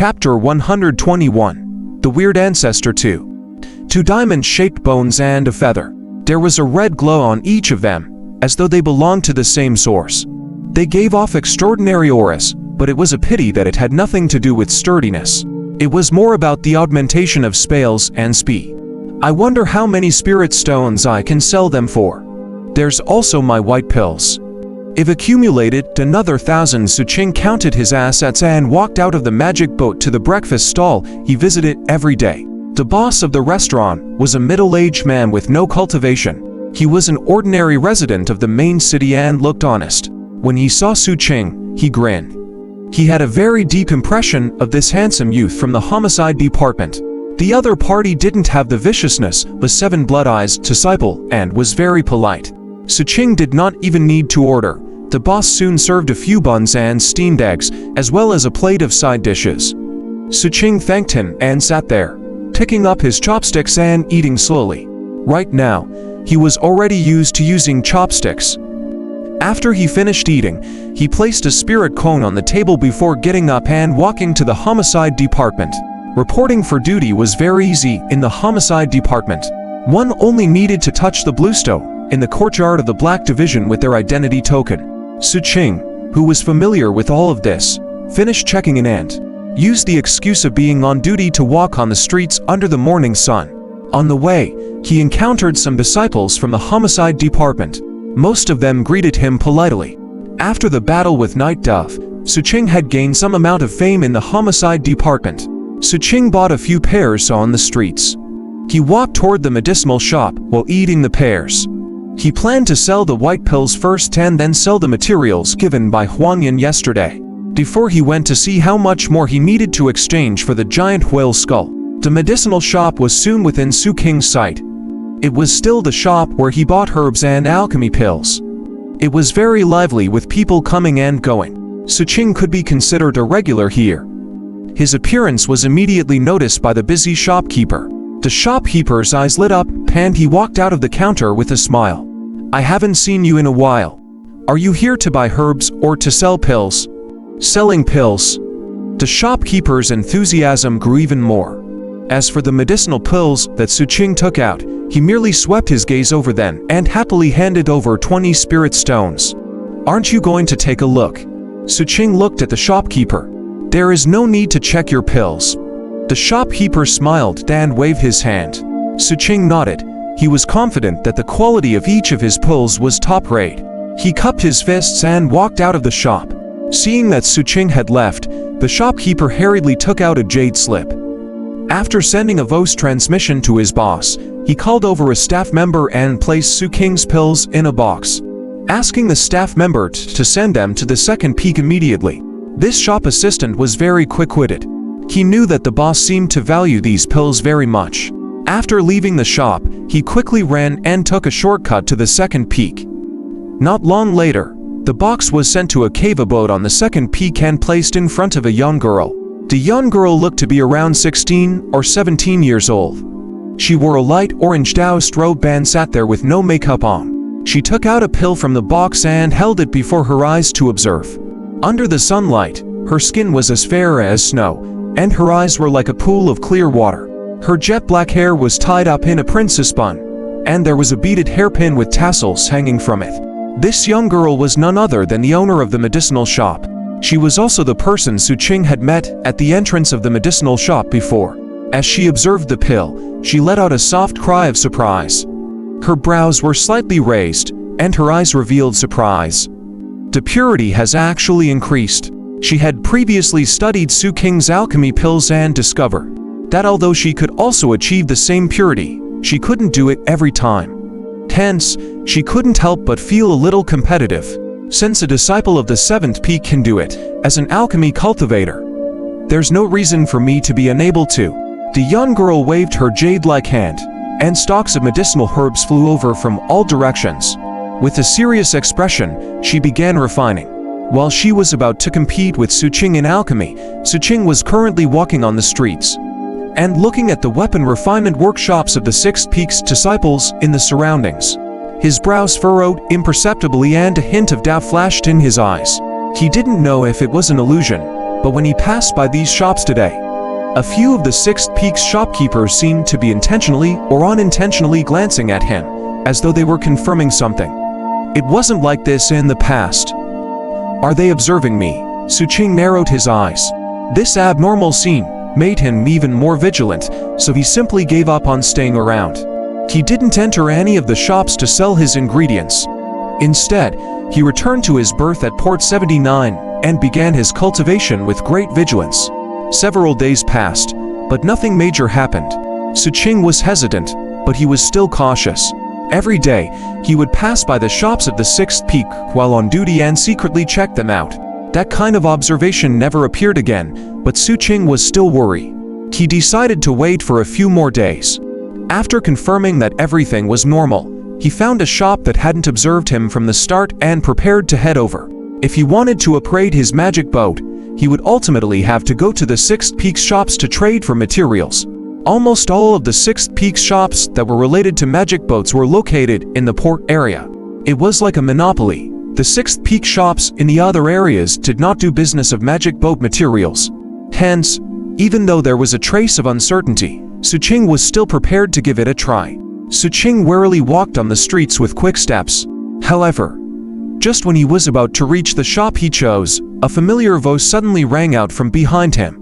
Chapter 121. The Weird Ancestor 2. Two diamond-shaped bones and a feather. There was a red glow on each of them, as though they belonged to the same source. They gave off extraordinary auras, but it was a pity that it had nothing to do with sturdiness. It was more about the augmentation of spells and speed. I wonder how many spirit stones I can sell them for. There's also my white pills. If accumulated another 1,000. Xu Qing counted his assets and walked out of the magic boat to the breakfast stall he visited every day. The boss of the restaurant was a middle-aged man with no cultivation. He was an ordinary resident of the main city and looked honest. When he saw Xu Qing, he grinned. He had a very deep impression of this handsome youth from the homicide department. The other party didn't have the viciousness of a Seven Blood Eyes disciple and was very polite. Xu Qing did not even need to order. The boss soon served a few buns and steamed eggs, as well as a plate of side dishes. Xu Qing thanked him and sat there, picking up his chopsticks and eating slowly. Right now, he was already used to using chopsticks. After he finished eating, he placed a spirit cone on the table before getting up and walking to the homicide department. Reporting for duty was very easy in the homicide department. One only needed to touch the bluestone in the courtyard of the Black Division with their identity token. Xu Qing, who was familiar with all of this, finished checking in and used the excuse of being on duty to walk on the streets under the morning sun. On the way, he encountered some disciples from the homicide department. Most of them greeted him politely. After the battle with Night Dove, Xu Qing had gained some amount of fame in the homicide department. Xu Qing bought a few pears on the streets. He walked toward the medicinal shop while eating the pears. He planned to sell the white pills first and then sell the materials given by Huangyan yesterday, before he went to see how much more he needed to exchange for the giant whale skull. The medicinal shop was soon within Xu Qing's sight. It was still the shop where he bought herbs and alchemy pills. It was very lively with people coming and going. Xu Qing could be considered a regular here. His appearance was immediately noticed by the busy shopkeeper. The shopkeeper's eyes lit up, and he walked out of the counter with a smile. "I haven't seen you in a while. Are you here to buy herbs or to sell pills?" "Selling pills." The shopkeeper's enthusiasm grew even more. As for the medicinal pills that Xu Qing took out, he merely swept his gaze over them and happily handed over 20 spirit stones. "Aren't you going to take a look?" Xu Qing looked at the shopkeeper. "There is no need to check your pills." The shopkeeper smiled and waved his hand. Xu Qing nodded. He was confident that the quality of each of his pills was top-rate. He cupped his fists and walked out of the shop. Seeing that Xu Qing had left, the shopkeeper hurriedly took out a jade slip. After sending a voice transmission to his boss, he called over a staff member and placed Xu Qing's pills in a box, asking the staff member to send them to the second peak immediately. This shop assistant was very quick-witted. He knew that the boss seemed to value these pills very much. After leaving the shop, he quickly ran and took a shortcut to the second peak. Not long later, the box was sent to a cave abode on the second peak and placed in front of a young girl. The young girl looked to be around 16 or 17 years old. She wore a light orange Taoist robe and sat there with no makeup on. She took out a pill from the box and held it before her eyes to observe. Under the sunlight, her skin was as fair as snow, and her eyes were like a pool of clear water. Her jet black hair was tied up in a princess bun, and there was a beaded hairpin with tassels hanging from it. This young girl was none other than the owner of the medicinal shop. She was also the person Xu Qing had met at the entrance of the medicinal shop before. As she observed the pill, she let out a soft cry of surprise. Her brows were slightly raised, and her eyes revealed surprise. The purity has actually increased. She had previously studied Xu Qing's alchemy pills and discovered that although she could also achieve the same purity, she couldn't do it every time. Hence, she couldn't help but feel a little competitive. Since a disciple of the seventh peak can do it, as an alchemy cultivator, there's no reason for me to be unable to. The young girl waved her jade-like hand, and stalks of medicinal herbs flew over from all directions. With a serious expression, she began refining. While she was about to compete with Xu Qing in alchemy, Xu Qing was currently walking on the streets and looking at the weapon refinement workshops of the Sixth Peak's disciples in the surroundings. His brows furrowed imperceptibly and a hint of doubt flashed in his eyes. He didn't know if it was an illusion, But when he passed by these shops today, a few of the Sixth Peak's shopkeepers seemed to be intentionally or unintentionally glancing at him, as though they were confirming something. It wasn't like this in the past. Are they observing me? Xu Qing narrowed his eyes. This abnormal scene made him even more vigilant, so he simply gave up on staying around. He didn't enter any of the shops to sell his ingredients. Instead, he returned to his berth at Port 79 and began his cultivation with great vigilance. Several days passed, but nothing major happened. Xu Qing was hesitant, but he was still cautious. Every day, he would pass by the shops at the Sixth Peak while on duty and secretly check them out. That kind of observation never appeared again, but Xu Qing was still worried. He decided to wait for a few more days. After confirming that everything was normal, he found a shop that hadn't observed him from the start and prepared to head over. If he wanted to upgrade his magic boat, he would ultimately have to go to the Sixth Peak shops to trade for materials. Almost all of the Sixth Peak shops that were related to magic boats were located in the port area. It was like a monopoly. The Sixth Peak shops in the other areas did not do business of magic boat materials. Hence, even though there was a trace of uncertainty, Xu Qing was still prepared to give it a try. Xu Qing warily walked on the streets with quick steps. However, just when he was about to reach the shop he chose, a familiar voice suddenly rang out from behind him.